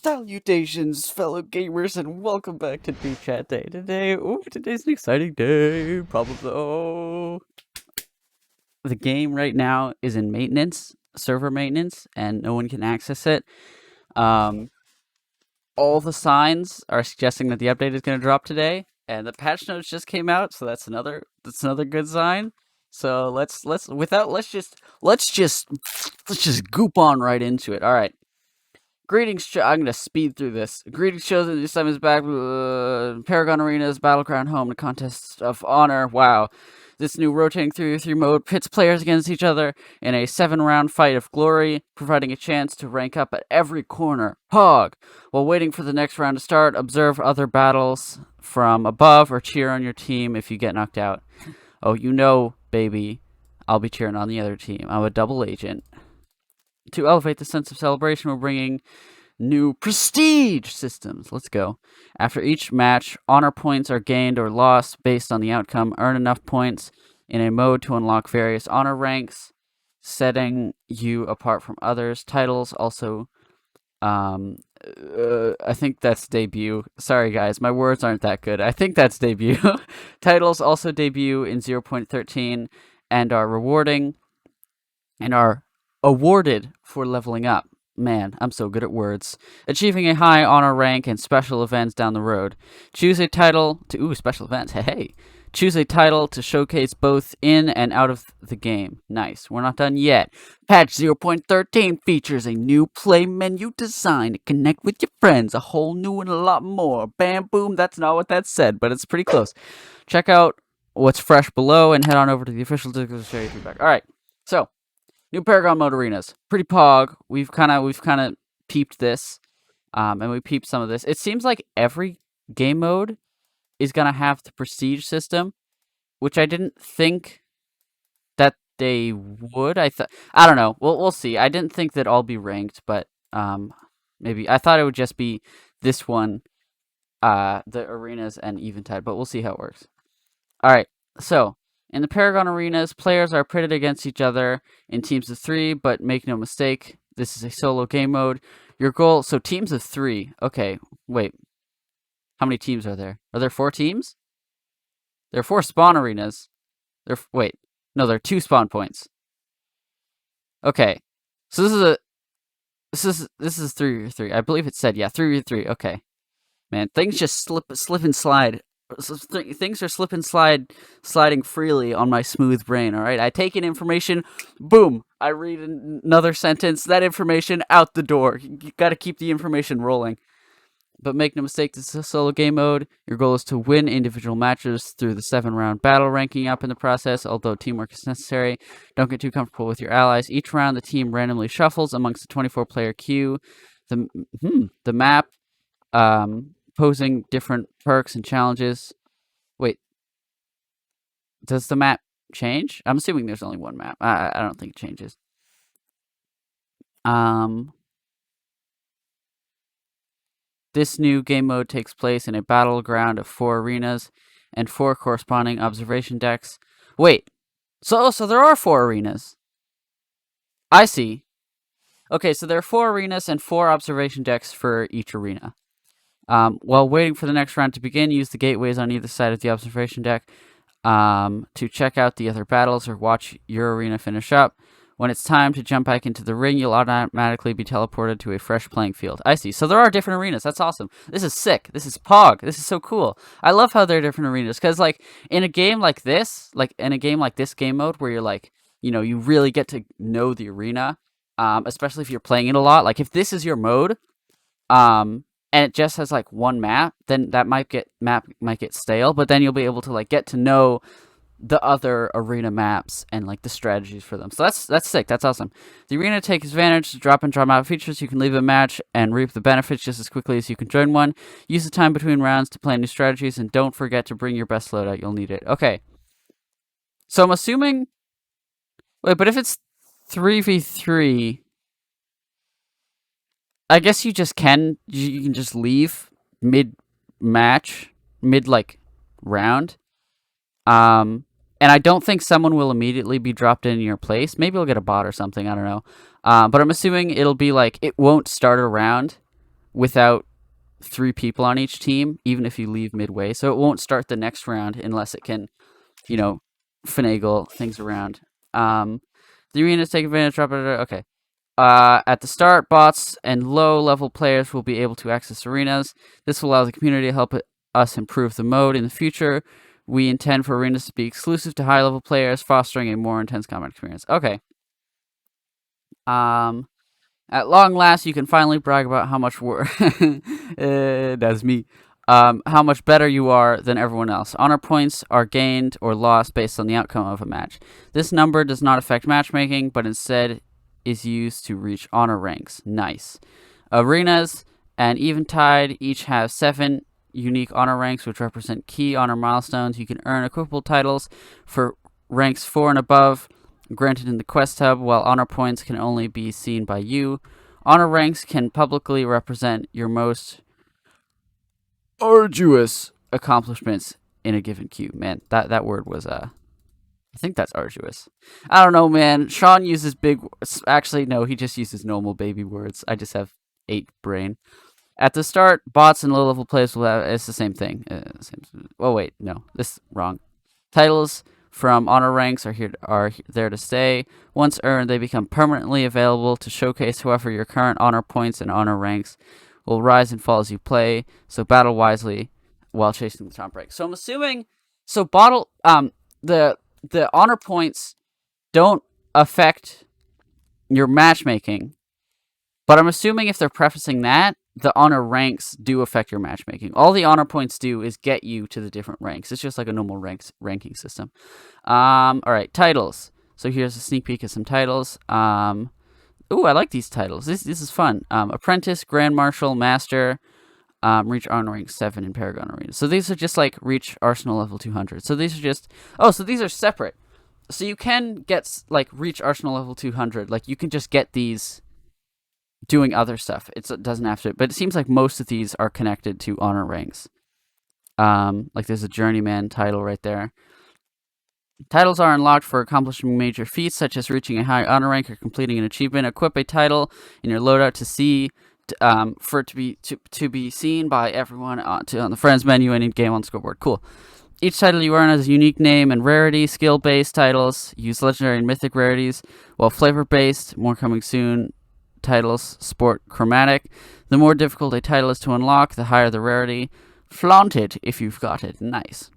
Salutations, fellow gamers, and welcome back to DooChatDay. Today's an exciting day. Problem though, the game right now is in maintenance, server maintenance, and no one can access it. Um, all the signs are suggesting that the update is going to drop today, and the patch notes just came out, so that's another good sign. So let's just goop on right into it. All right. Greetings, I'm gonna speed through this. Greetings, chosen. This time is back. Paragon Arenas, Battleground Home, the Contest of Honor. Wow. This new rotating 3v3 mode pits players against each other in a 7-round fight of glory, providing a chance to rank up at every corner. Pog! While waiting for the next round to start, observe other battles from above or cheer on your team if you get knocked out. Oh, you know, baby, I'll be cheering on the other team. I'm a double agent. To elevate the sense of celebration, we're bringing new prestige systems. Let's go. After each match, honor points are gained or lost based on the outcome. Earn enough points in a mode to unlock various honor ranks, setting you apart from others. Titles also, I think that's debut. Sorry guys, my words aren't that good. I think that's debut. Titles also debut in 0.13 and are rewarding and are awarded for leveling up. Man, I'm so good at words. Achieving a high honor rank and special events down the road. Choose a title to... Ooh, special events. Hey. Choose a title to showcase both in and out of the game. Nice. We're not done yet. Patch 0.13 features a new play menu design to connect with your friends. A whole new and a lot more. Bam, boom. That's not what that said, but it's pretty close. Check out what's fresh below and head on over to the official Discord to share your feedback. All right. So, new Paragon mode arenas, pretty pog. We've kind of peeped this, and we peeped some of this. It seems like every game mode is gonna have the prestige system, which I didn't think that they would. I don't know. We'll see. I didn't think that all be ranked, but maybe I thought it would just be this one, the arenas and eventide. But we'll see how it works. All right, so. In the Paragon Arenas, players are pitted against each other in teams of 3, but make no mistake, this is a solo game mode. Your goal, so teams of 3. Okay, wait. How many teams are there? Are there 4 teams? There are 4 spawn arenas. Wait. No, there are 2 spawn points. Okay. So this is 3v3. I believe it said, yeah, 3v3. Okay. Man, things just slip and slide. Things are sliding freely on my smooth brain, all right? I take in information, boom, I read another sentence, that information out the door. You got to keep the information rolling. But make no mistake, this is a solo game mode. Your goal is to win individual matches through the 7-round battle, ranking up in the process, although teamwork is necessary. Don't get too comfortable with your allies. Each round, the team randomly shuffles amongst the 24-player queue. The map, posing different perks and challenges. Wait, does the map change? I'm assuming there's only one map. I don't think it changes. This new game mode takes place in a battleground of 4 arenas and 4 corresponding observation decks. Wait, so there are 4 arenas. I see. Okay, so there are 4 arenas and 4 observation decks for each arena. While waiting for the next round to begin, use the gateways on either side of the observation deck to check out the other battles or watch your arena finish up. When it's time to jump back into the ring, you'll automatically be teleported to a fresh playing field. I see. So there are different arenas. That's awesome. This is sick. This is pog. This is so cool. I love how there are different arenas because, like, in a game like this game mode where you're like, you really get to know the arena, especially if you're playing it a lot. Like, if this is your mode, and it just has like one map, then that might get stale, but then you'll be able to like get to know the other arena maps and like the strategies for them. So that's sick. That's awesome. The arena takes advantage of drop and drop out features. You can leave a match and reap the benefits just as quickly as you can join one. Use the time between rounds to plan new strategies, and don't forget to bring your best loadout. You'll need it. Okay. So I'm assuming. Wait, but if it's 3v3, I guess you can just leave mid-match, mid-round. And I don't think someone will immediately be dropped in your place. Maybe you'll get a bot or something, I don't know. But I'm assuming it'll be like, it won't start a round without 3 people on each team, even if you leave midway. So it won't start the next round unless it can, finagle things around. The arenas take advantage of okay. At the start, bots and low-level players will be able to access arenas. This will allow the community to help us improve the mode in the future. We intend for arenas to be exclusive to high-level players, fostering a more intense combat experience. Okay. At long last, you can finally brag about how much that's me. How much better you are than everyone else. Honor points are gained or lost based on the outcome of a match. This number does not affect matchmaking, but instead is used to reach honor ranks. Nice. Arenas and Eventide each have 7 unique honor ranks, which represent key honor milestones. You can earn equipable titles for ranks 4 and above, granted in the quest hub, while honor points can only be seen by you. Honor ranks can publicly represent your most arduous accomplishments in a given queue. Man, that word was I think that's arduous. I don't know, man. Sean uses big. Actually, no, he just uses normal baby words. I just have 8 brain. At the start, bots and low-level players will have. It's the same thing. Oh wait, no, this is wrong. Titles from honor ranks are there to stay. Once earned, they become permanently available to showcase. However, your current honor points and honor ranks will rise and fall as you play. So battle wisely while chasing the top rank. So I'm assuming. So the honor points don't affect your matchmaking, but I'm assuming if they're prefacing that, the honor ranks do affect your matchmaking. All the honor points do is get you to the different ranks. It's just like a normal ranking system. All right, titles. So here's a sneak peek of some titles. Ooh, I like these titles. This is fun. Apprentice, Grand Marshal, Master. Reach honor rank 7 in Paragon Arenas. So these are just like reach Arsenal level 200. So these are just so these are separate. So you can get like reach Arsenal level 200. Like you can just get these doing other stuff. It doesn't have to, but it seems like most of these are connected to honor ranks. Like there's a journeyman title right there. Titles are unlocked for accomplishing major feats such as reaching a high honor rank or completing an achievement. Equip a title in your loadout for it to be seen by everyone on the friends menu and in game on scoreboard. Cool. Each title you earn has a unique name and rarity. Skill-based titles use legendary and mythic rarities, while flavor-based, more coming soon, titles sport chromatic. The more difficult a title is to unlock, the higher the rarity. Flaunt it if you've got it. Nice.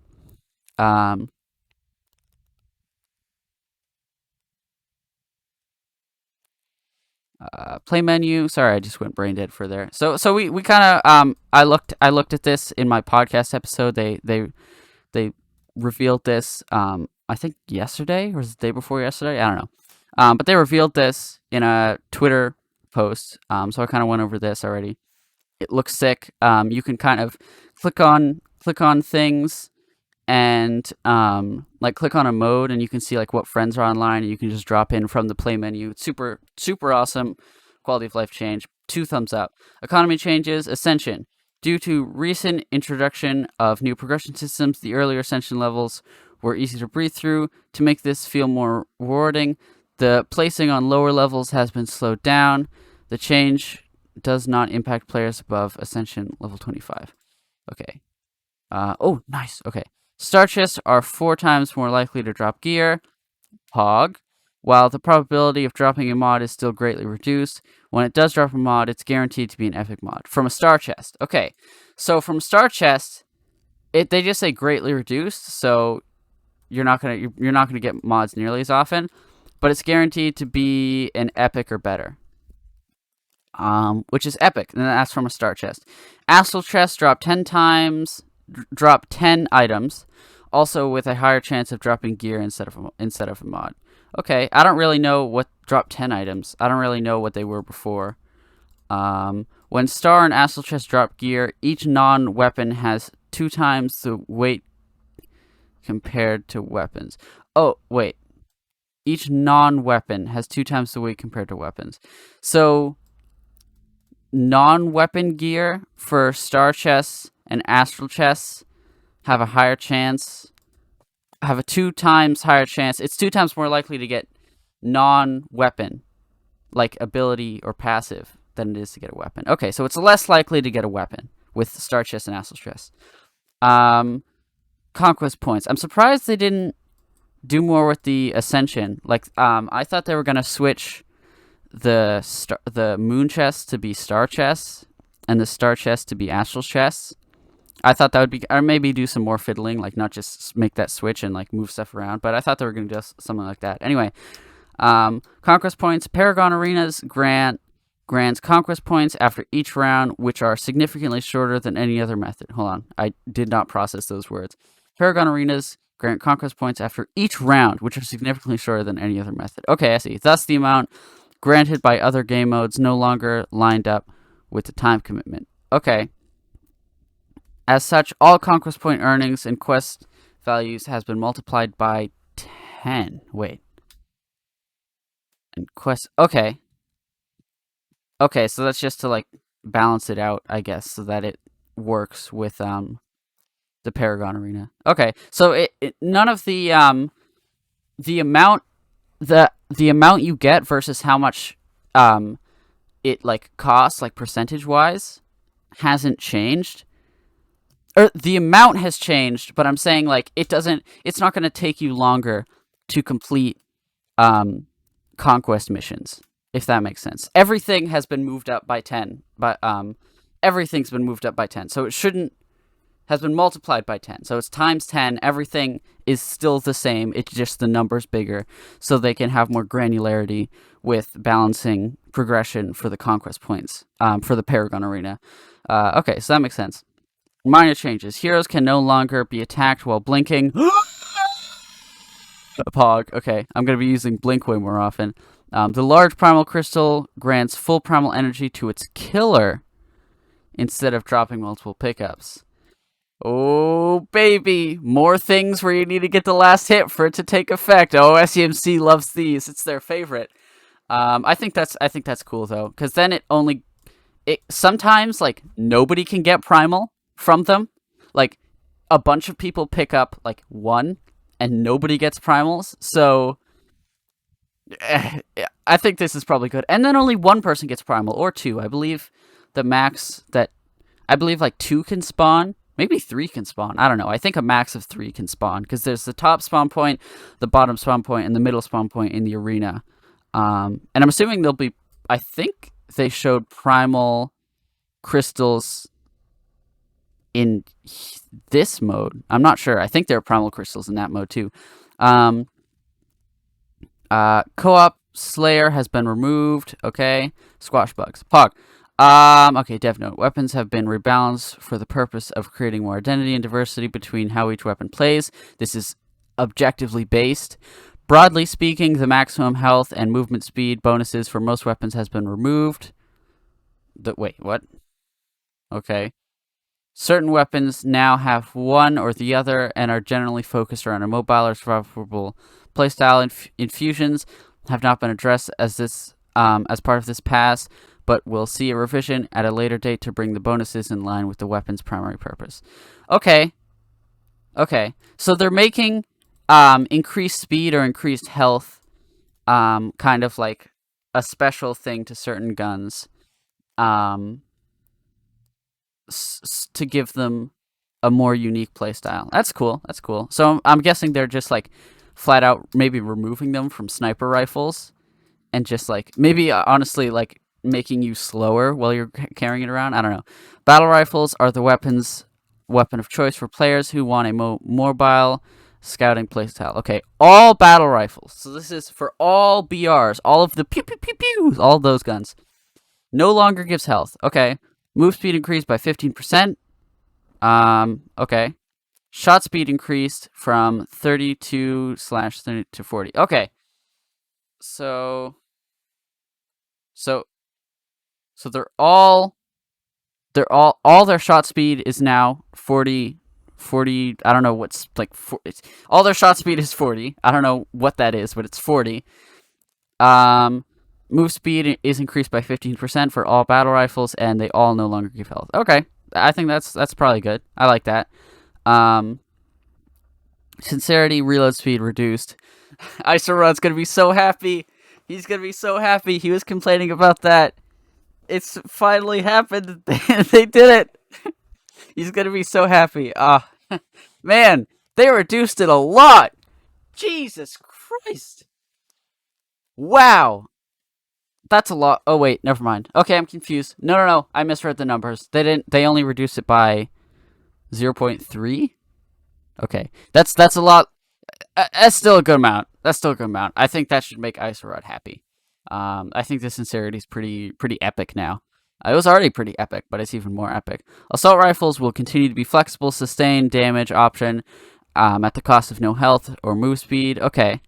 Play menu. Sorry, I just went brain dead for there. So we kind of I looked at this in my podcast episode. They revealed this I think yesterday or was it the day before yesterday? I don't know. But they revealed this in a Twitter post. So I kind of went over this already. It looks sick. You can kind of click on things and like click on a mode and you can see like what friends are online and you can just drop in from the play menu. It's super awesome. Quality of life change. 2 thumbs up. Economy changes. Ascension. Due to recent introduction of new progression systems, the earlier ascension levels were easy to breathe through. To make this feel more rewarding, the placing on lower levels has been slowed down. The change does not impact players above ascension level 25. Okay. Oh, nice. Okay. Star chests are 4 times more likely to drop gear. Pog. While the probability of dropping a mod is still greatly reduced, when it does drop a mod, it's guaranteed to be an epic mod. From a star chest. Okay. So from star chest, they just say greatly reduced, so you're not gonna get mods nearly as often, but it's guaranteed to be an epic or better. Which is epic, and that's from a star chest. Astral chest drop 10 items, also with a higher chance of dropping gear instead of a mod. Okay, I don't really know what dropped 10 items. I don't really know what they were before. When star and astral chest drop gear, each non-weapon has 2 times the weight compared to weapons. Oh, wait. Each non-weapon has 2 times the weight compared to weapons. So non-weapon gear for star chests and astral chests have a 2 times higher chance. It's 2 times more likely to get non-weapon, like ability or passive, than it is to get a weapon. Okay, so it's less likely to get a weapon with Star Chest and Astral Chest. Conquest points. I'm surprised they didn't do more with the Ascension. Like, I thought they were gonna switch the Moon Chest to be Star Chests and the Star Chest to be Astral Chests. I thought that would be, or maybe do some more fiddling, like not just make that switch and like move stuff around. But I thought they were gonna do something like that. Anyway, conquest points. Paragon Arenas grants conquest points after each round, which are significantly shorter than any other method. Hold on, I did not process those words. Paragon Arenas grant conquest points after each round, which are significantly shorter than any other method. Okay, I see. Thus, the amount granted by other game modes no longer lined up with the time commitment. Okay. As such, all conquest point earnings and quest values has been multiplied by 10. Wait. And quest... Okay. Okay, so that's just to, like, balance it out, I guess, so that it works with, the Paragon Arena. Okay, so none of the amount... The amount you get versus how much, it, like, costs, like, percentage-wise, hasn't changed. Or the amount has changed, but I'm saying, like, it's not going to take you longer to complete conquest missions, if that makes sense. Everything has been moved up by 10, but everything's been moved up by 10, so it has been multiplied by 10. So it's times 10. Everything is still the same. It's just the number's bigger, so they can have more granularity with balancing progression for the conquest points for the Paragon Arena. Okay, so that makes sense. Minor changes. Heroes can no longer be attacked while blinking. Pog. Okay, I'm going to be using blink way more often. The large primal crystal grants full primal energy to its killer instead of dropping multiple pickups. Oh, baby. More things where you need to get the last hit for it to take effect. Oh, SEMC loves these. It's their favorite. I think that's cool, though, because then sometimes, like, nobody can get primal from them. Like, a bunch of people pick up, like, one, and nobody gets primals. So, I think this is probably good. And then only one person gets primal, or two. I believe the max like 2 can spawn. Maybe 3 can spawn. I don't know. I think a max of 3 can spawn, because there's the top spawn point, the bottom spawn point, and the middle spawn point in the arena. And I'm assuming there'll be... I think they showed primal crystals in this mode. I'm not sure. I think there are primal crystals in that mode, too. Co-op Slayer has been removed. Okay. Squash bugs. Pog. Okay, dev note. Weapons have been rebalanced for the purpose of creating more identity and diversity between how each weapon plays. This is objectively based. Broadly speaking, the maximum health and movement speed bonuses for most weapons has been removed. Wait, what? Okay. Certain weapons now have one or the other and are generally focused around a mobile or survivable playstyle. Infusions have not been addressed as part of this pass, but we'll see a revision at a later date to bring the bonuses in line with the weapon's primary purpose. Okay. So they're making increased speed or increased health kind of like a special thing to certain guns to give them a more unique playstyle. That's cool. So I'm guessing they're just like flat out maybe removing them from sniper rifles and just like maybe honestly like making you slower while you're carrying it around. I don't know. Battle rifles are the weapon of choice for players who want a mobile scouting playstyle. Okay, all battle rifles. So this is for all BRs, all of the pew pew pew pews, all those guns. No longer gives health. Okay. Move speed increased by 15%. Okay. Shot speed increased from 32/30 to 40. Okay. So they're all their shot speed is now 40, I don't know what's like, all their shot speed is 40. I don't know what that is, but it's 40. Move speed is increased by 15% for all battle rifles, and they all no longer give health. Okay. I think that's probably good. I like that. Sincerity, reload speed reduced. Isorod's gonna be so happy. He's gonna be so happy. He was complaining about that It's finally happened. They did it. He's gonna be so happy. Man, they reduced it a lot. Jesus Christ. Wow. That's a lot. Oh wait, never mind. Okay, I'm confused. No. I misread the numbers. They only reduced it by 0.3. Okay, that's a lot. That's still a good amount. I think that should make Isorod happy. I think the sincerity is pretty epic now. It was already pretty epic, but it's even more epic. Assault rifles will continue to be flexible, sustain damage option at the cost of no health or move speed. Okay.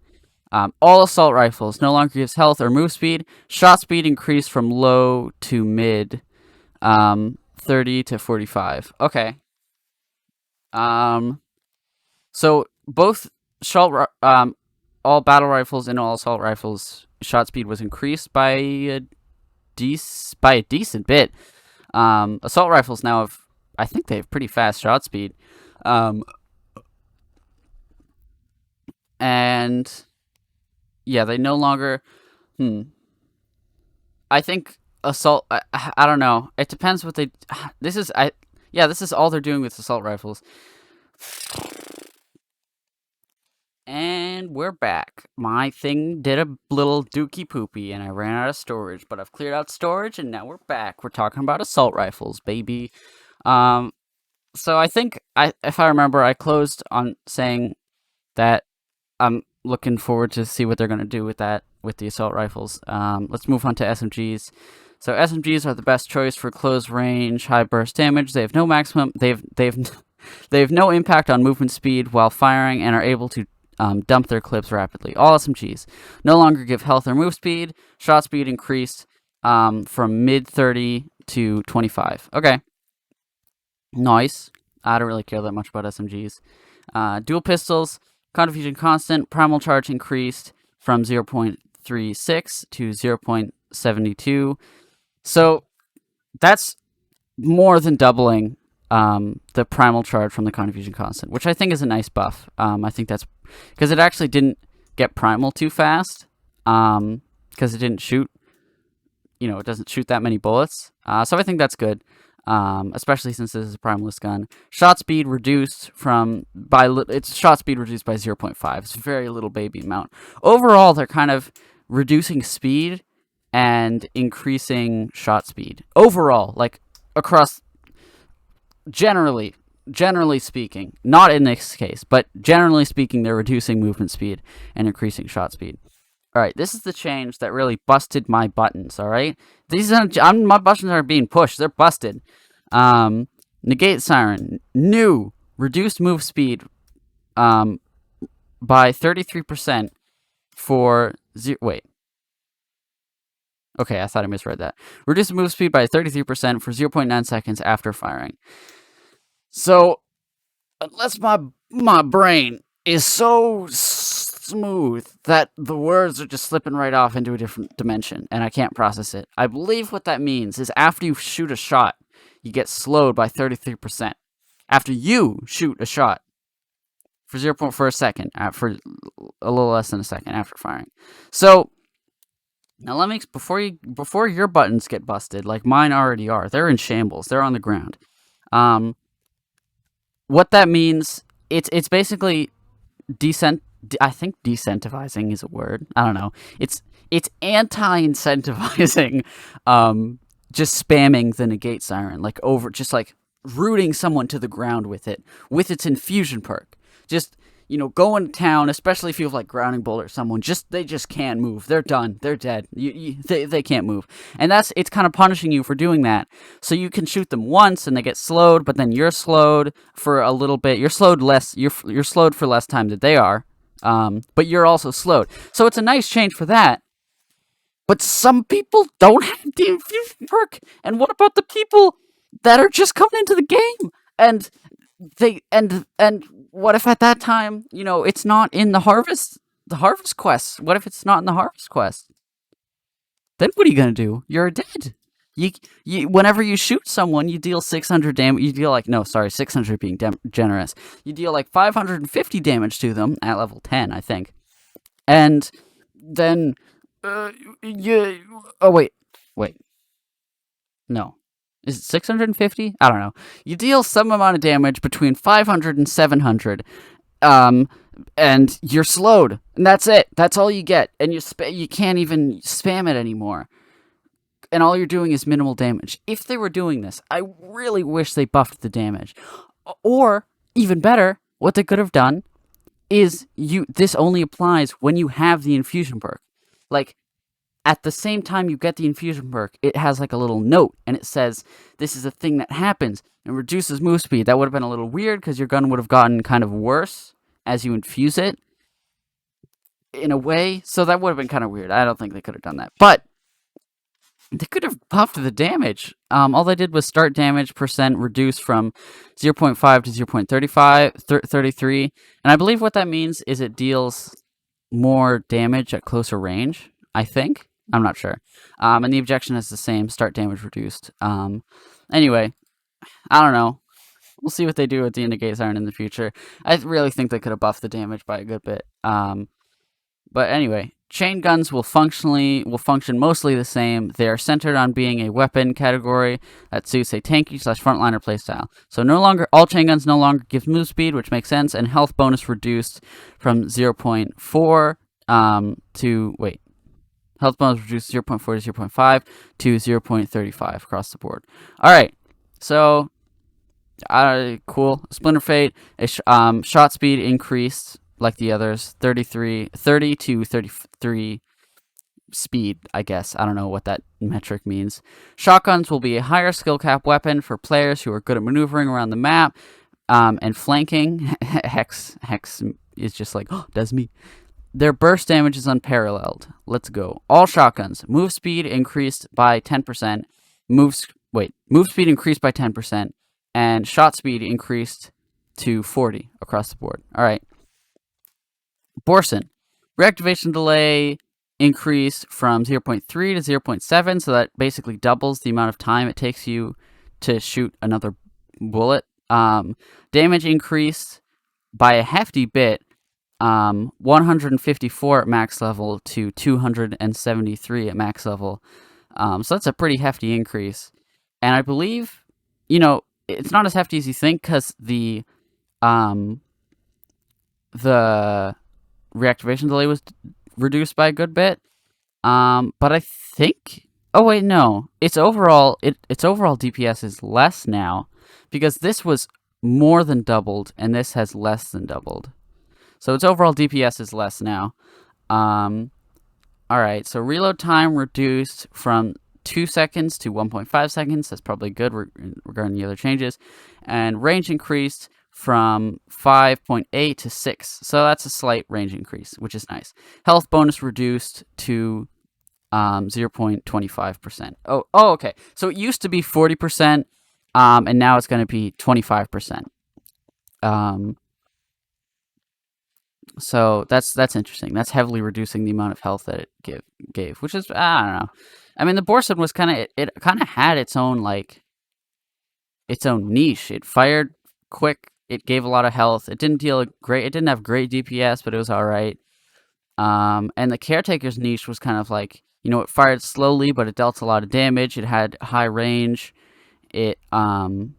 All assault rifles no longer gives health or move speed. Shot speed increased from low to mid, 30 to 45. Okay. So both all battle rifles and all assault rifles shot speed was increased by a decent bit. Assault rifles now have, I think they have pretty fast shot speed. And yeah, they no longer. I think assault. I don't know. It depends what they. This is this is all they're doing with assault rifles. And we're back. My thing did a little dookie poopy, and I ran out of storage. But I've cleared out storage, and now we're back. We're talking about assault rifles, baby. So I think if I remember, I closed on saying that I'm looking forward to see what they're going to do with that, with the assault rifles. Let's move on to SMGs. So SMGs are the best choice for close range, high burst damage. They have no maximum. They have no impact on movement speed while firing, and are able to dump their clips rapidly. All SMGs no longer give health or move speed. Shot speed increased from mid 30 to 25. Okay, nice. I don't really care that much about SMGs. Dual pistols. Confusion constant, primal charge increased from 0.36 to 0.72. So that's more than doubling the primal charge from the confusion constant, which I think is a nice buff. I think that's because it actually didn't get primal too fast because it didn't shoot. It doesn't shoot that many bullets. So I think that's good. Especially since this is a primalist gun. Shot speed reduced by 0.5. It's a very little baby amount. Overall, they're kind of reducing speed and increasing shot speed. Overall, like across, generally speaking, not in this case, but generally speaking, they're reducing movement speed and increasing shot speed. All right, this is the change that really busted my buttons. All right, my buttons are being pushed; they're busted. Negate Siren, new reduced move speed, by 33% for wait. Okay, I thought I misread that. Reduced move speed by 33% for 0.9 seconds after firing. So, unless my brain is so smooth that the words are just slipping right off into a different dimension and I can't process it. I believe what that means is after you shoot a shot, you get slowed by 33%. After you shoot a shot for a second, for a little less than a second after firing. So now let me before your buttons get busted, like mine already are. They're in shambles. They're on the ground. What that means, it's basically I think decentivizing is a word. I don't know. It's anti-incentivizing just spamming the negate siren, just rooting someone to the ground with its infusion perk. Just, go into town, especially if you have like grounding bolt or someone, they just can't move. They're done. They're dead. They can't move. And it's kind of punishing you for doing that. So you can shoot them once and they get slowed, but then you're slowed for a little bit. You're slowed less. You're slowed for less time than they are. But you're also slowed. So it's a nice change for that. But some people don't have the infusion perk. And what about the people that are just coming into the game? And what if at that time, it's not in the harvest quest? What if it's not in the harvest quest? Then what are you gonna do? You're dead. You whenever you shoot someone, you deal 600 damage. You deal 600 being generous. You deal 550 damage to them at level 10, I think. And then, oh wait. No. Is it 650? I don't know. You deal some amount of damage between 500 and 700. And you're slowed. And that's it. That's all you get. And you can't even spam it anymore. And all you're doing is minimal damage. If they were doing this, I really wish they buffed the damage. Or, even better, what they could have done is this only applies when you have the infusion perk. Like, at the same time you get the infusion perk, it has like a little note, and it says, this is a thing that happens and reduces move speed. That would have been a little weird, because your gun would have gotten kind of worse as you infuse it, in a way. So that would have been kind of weird. I don't think they could have done that. But they could have buffed the damage. All they did was start damage percent reduced from 0.5 to 0.33. And I believe what that means is it deals more damage at closer range, I think. I'm not sure. And the objection is the same, start damage reduced. Anyway, I don't know. We'll see what they do with the NEGATE SIREN in the future. I really think they could have buffed the damage by a good bit. But anyway, chain guns will function mostly the same. They are centered on being a weapon category that suits a tanky / frontliner playstyle. So all chain guns no longer give move speed, which makes sense, and health bonus reduced from 0.4 health bonus reduced 0.4 to 0.5 to 0.35 across the board. All right, so cool. Splinter Fate, shot speed increased like the others, 30 to 33 speed, I guess. I don't know what that metric means. Shotguns will be a higher skill cap weapon for players who are good at maneuvering around the map and flanking. Hex is just like, oh, that's me. Their burst damage is unparalleled. Let's go. All shotguns. Move speed increased by 10%. Move speed increased by 10%. And shot speed increased to 40 across the board. All right. Borson. Reactivation delay increased from 0.3 to 0.7, so that basically doubles the amount of time it takes you to shoot another bullet. Damage increased by a hefty bit, 154 at max level to 273 at max level. So that's a pretty hefty increase. And I believe, it's not as hefty as you think, because the reactivation delay was reduced by a good bit. But I think, oh wait, no, its overall DPS is less now, because this was more than doubled and this has less than doubled. So its overall DPS is less now. Alright, so reload time reduced from 2 seconds to 1.5 seconds. That's probably good regarding the other changes. And range increased from 5.8 to 6. So that's a slight range increase, which is nice. Health bonus reduced to 0.25%. Oh, okay. So it used to be 40%, and now it's going to be 25%. So that's interesting. That's heavily reducing the amount of health that it gave, which is, I don't know. I mean, the Borson was it kind of had its own niche. It fired quick. It gave a lot of health. It didn't have great DPS, but it was all right. And the Caretaker's niche was kind of like, it fired slowly, but it dealt a lot of damage. It had high range. It it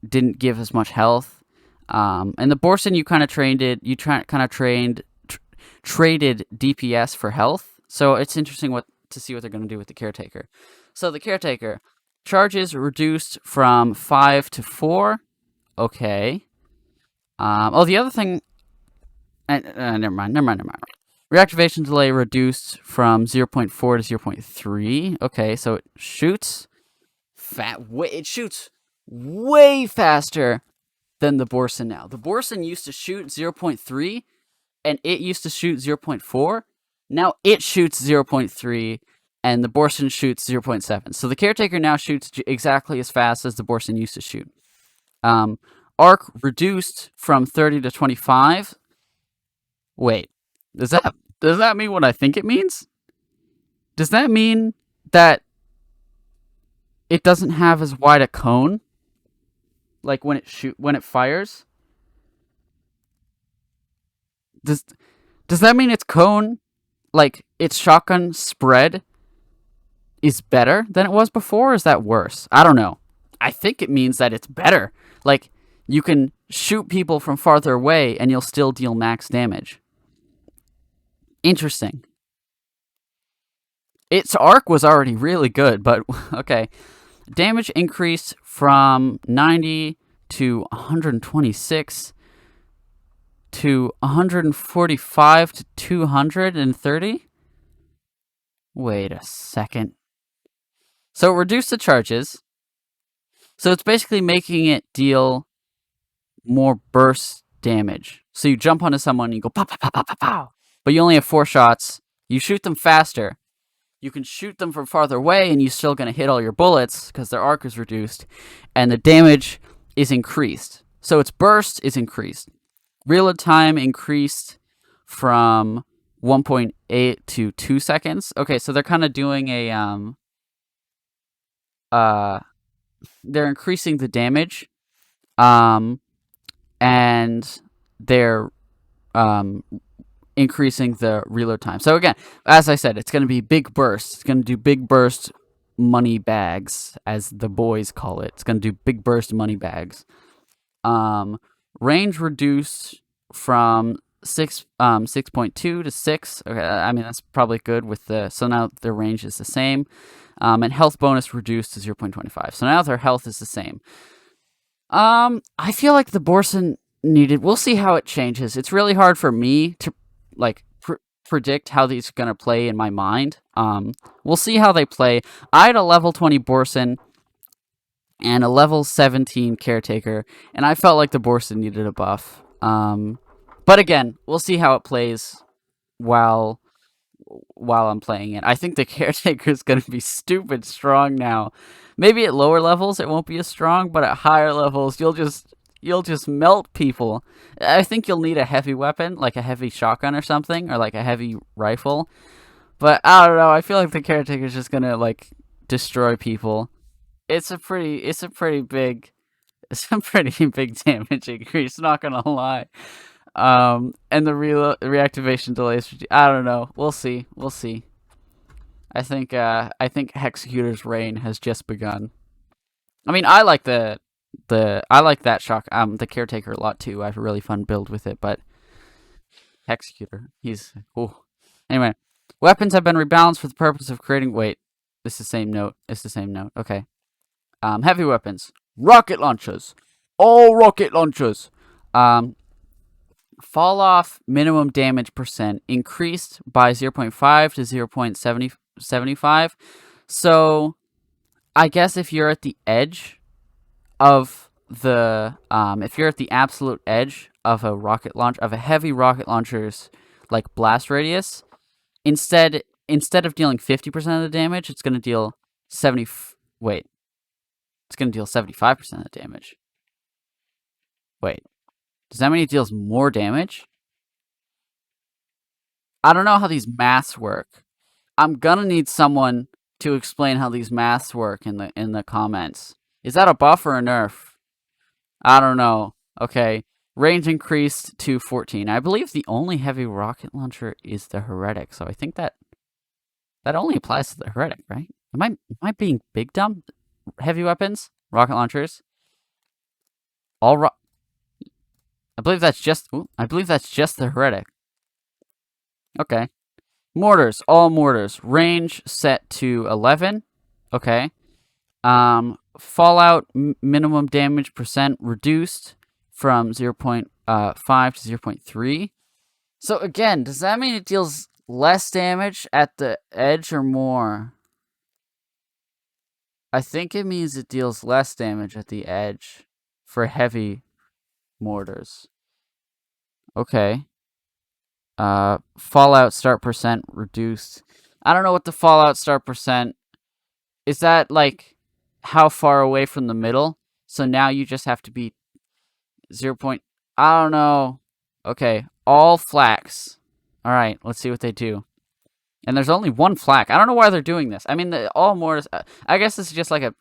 didn't give as much health. And the Borson, you kind of traded DPS for health. So it's interesting to see what they're going to do with the Caretaker. So the Caretaker, charges reduced from 5 to 4. Okay. The other thing, never mind. Reactivation delay reduced from 0.4 to 0.3. Okay, so it shoots it shoots way faster than the Borson now. The Borson used to shoot 0.3, and it used to shoot 0.4. Now it shoots 0.3, and the Borson shoots 0.7. So the Caretaker now shoots exactly as fast as the Borson used to shoot. Arc reduced from 30 to 25. Wait, does that mean what I think it means? Does that mean that it doesn't have as wide a cone, like when it fires? Does that mean its cone, like its shotgun spread, is better than it was before, or is that worse? I don't know. I think it means that it's better. Like, you can shoot people from farther away and you'll still deal max damage. Interesting. Its arc was already really good, but okay. Damage increased from 90 to 126 to 145 to 230. Wait a second. So it reduced the charges. So it's basically making it deal more burst damage. So you jump onto someone and you go pow, pow, pow, pow, pow, pow. But you only have 4 shots. You shoot them faster. You can shoot them from farther away and you're still going to hit all your bullets because their arc is reduced. And the damage is increased. So its burst is increased. Reload time increased from 1.8 to 2 seconds. Okay, so they're kind of doing a they're increasing the damage, and they're increasing the reload time. So again, as I said, it's going to be big bursts. It's going to do big burst money bags, as the boys call it. It's going to do big burst money bags. Range reduced from 6.2 to 6. Okay, I mean that's probably good with the. So now their range is the same. And health bonus reduced to 0.25. So now their health is the same. I feel like the Borson needed. We'll see how it changes. It's really hard for me to like predict how these are gonna play in my mind. We'll see how they play. I had a level 20 Borson and a level 17 Caretaker, and I felt like the Borson needed a buff. But again, we'll see how it plays while I'm playing it. I think the Caretaker is going to be stupid strong now. Maybe at lower levels it won't be as strong, but at higher levels you'll just melt people. I think you'll need a heavy weapon, like a heavy shotgun or something, or like a heavy rifle. But I don't know. I feel like the Caretaker is just going to like destroy people. It's a pretty big damage increase, not going to lie. And the reactivation delays. I don't know. We'll see. I think Hexecutor's reign has just begun. I mean, I like that the Caretaker a lot too. I have a really fun build with it, but Hexecutor, he's ooh. Anyway, weapons have been rebalanced for the purpose of creating. Wait, it's the same note. Okay. Heavy weapons, rocket launchers, all rocket launchers. Fall off minimum damage percent increased by 0.5 to 0.75. So I guess if you're at the edge of the if you're at the absolute edge of a rocket launch of a heavy rocket launcher's like blast radius, instead of dealing 50% of the damage, it's going to deal 75% of the damage. Wait. Does that mean it deals more damage? I don't know how these maths work. I'm gonna need someone to explain how these maths work in the comments. Is that a buff or a nerf? I don't know. Okay. Range increased to 14. I believe the only heavy rocket launcher is the Heretic, so I think that only applies to the Heretic, right? Am I being big dumb? Heavy weapons? Rocket launchers? I believe that's just the Heretic. Okay. Mortars, all mortars. Range set to 11. Okay. Fallout minimum damage percent reduced from 0.5 to 0.3. So again, does that mean it deals less damage at the edge or more? I think it means it deals less damage at the edge for heavy mortars. Okay. Fallout start percent reduced. I don't know what the fallout start percent is. That like how far away from the middle? So now you just have to be 0. I don't know. Okay, all flaks. All right, let's see what they do. And there's only one flak. I don't know why they're doing this. I mean, all mortars. I guess this is just like a.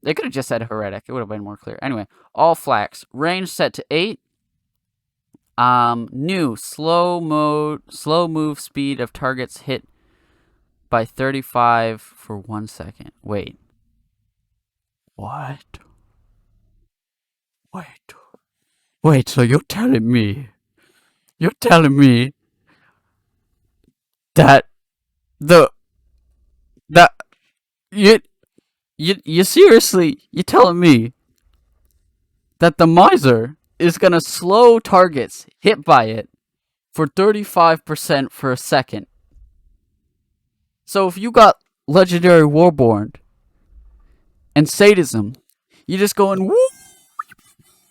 They could have just said Heretic. It would have been more clear. Anyway, all flaks. Range set to 8. New slow move speed of targets hit by 35 for 1 second. Wait. What? Wait, so you're telling me that the that you seriously, you telling me that the miser is gonna slow targets hit by it for 35% for a second? So if you got Legendary Warborn and Sadism, you're just going woo,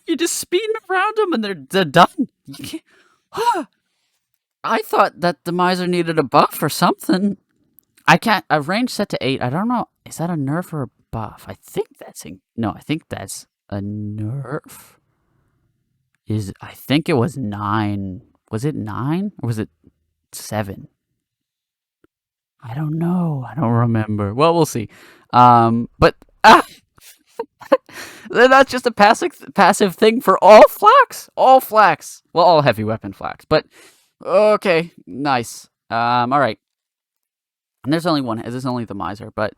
you're just speeding around them and they're done. You can't. I thought that the miser needed a buff or something. I can't. A range set to 8. I don't know. Is that a nerf or a buff? I think that's I think that's a nerf. I think it was 9. Was it 9 or was it 7? I don't know. I don't remember. Well, we'll see. But that's just a passive thing for all flax. All flax. Well, all heavy weapon flax. But okay, nice. All right. And there's only one. There's only the miser. But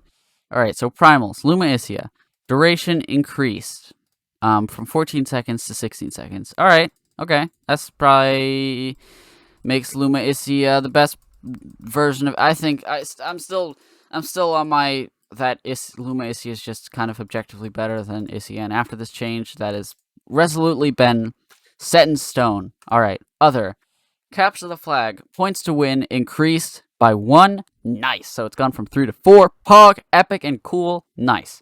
all right. So primals, Luma Isia, duration increased from 14 seconds to 16 seconds. All right. Okay. That's probably makes Luma Isia the best version of. I think I'm still on my that Luma Isia is just kind of objectively better than Isia, and after this change, that has resolutely been set in stone. All right. Other capture the flag, points to win increased by 1. Nice. So it's gone from 3 to 4. Pog, epic, and cool. Nice.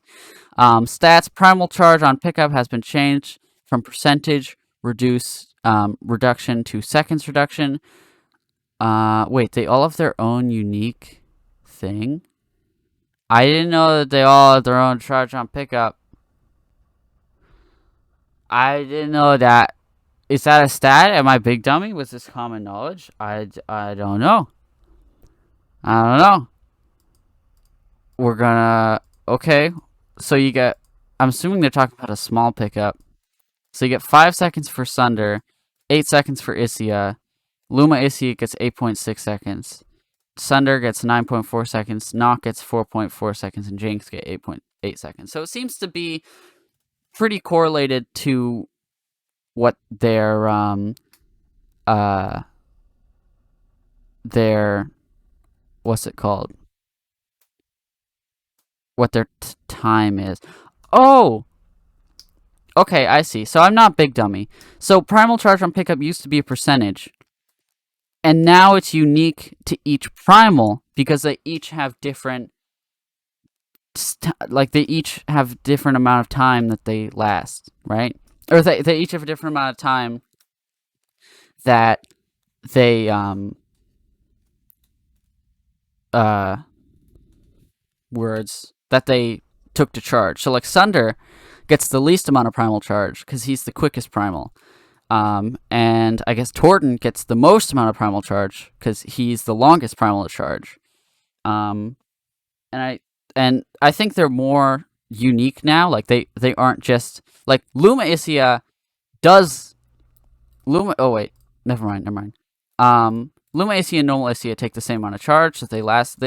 Stats, primal charge on pickup has been changed from percentage reduction to seconds reduction. Wait, they all have their own unique thing? I didn't know that they all have their own charge on pickup. I didn't know that. Is that a stat? Am I big dummy? Was this common knowledge? I don't know. I don't know. We're gonna... Okay. So you get... I'm assuming they're talking about a small pickup. So you get 5 seconds for Sunder, 8 seconds for Isia. Luma Isia gets 8.6 seconds. Sunder gets 9.4 seconds. Nock gets 4.4 seconds. And Jinx get 8.8 seconds. So it seems to be pretty correlated to what their what's it called? What their time is. Oh! Okay, I see. So I'm not big dummy. So primal charge on pickup used to be a percentage. And now it's unique to each primal because they each have different... they each have different amount of time that they last, right? Or they each have a different amount of time that they words that they took to charge. So like Sunder gets the least amount of primal charge because he's the quickest primal. And I guess Torton gets the most amount of primal charge because he's the longest primal to charge. And I think they're more unique now. Like they aren't just like Luma Isia does Luma. Oh wait, never mind. Luma Isia and normal Isia take the same amount of charge, so they last.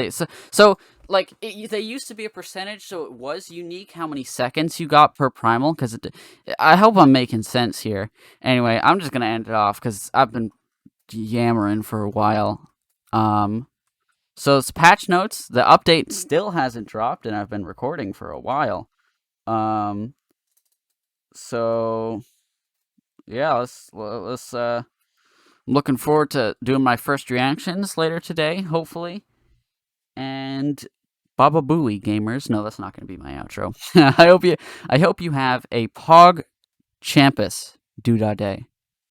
So like they used to be a percentage, so it was unique how many seconds you got per primal. Because I hope I'm making sense here. Anyway, I'm just gonna end it off because I've been yammering for a while. So it's patch notes. The update still hasn't dropped, and I've been recording for a while. So yeah, let's I'm looking forward to doing my first reactions later today, hopefully. And Baba Booey gamers. No, that's not going to be my outro. I hope you have a Pog Champus DooDaDay.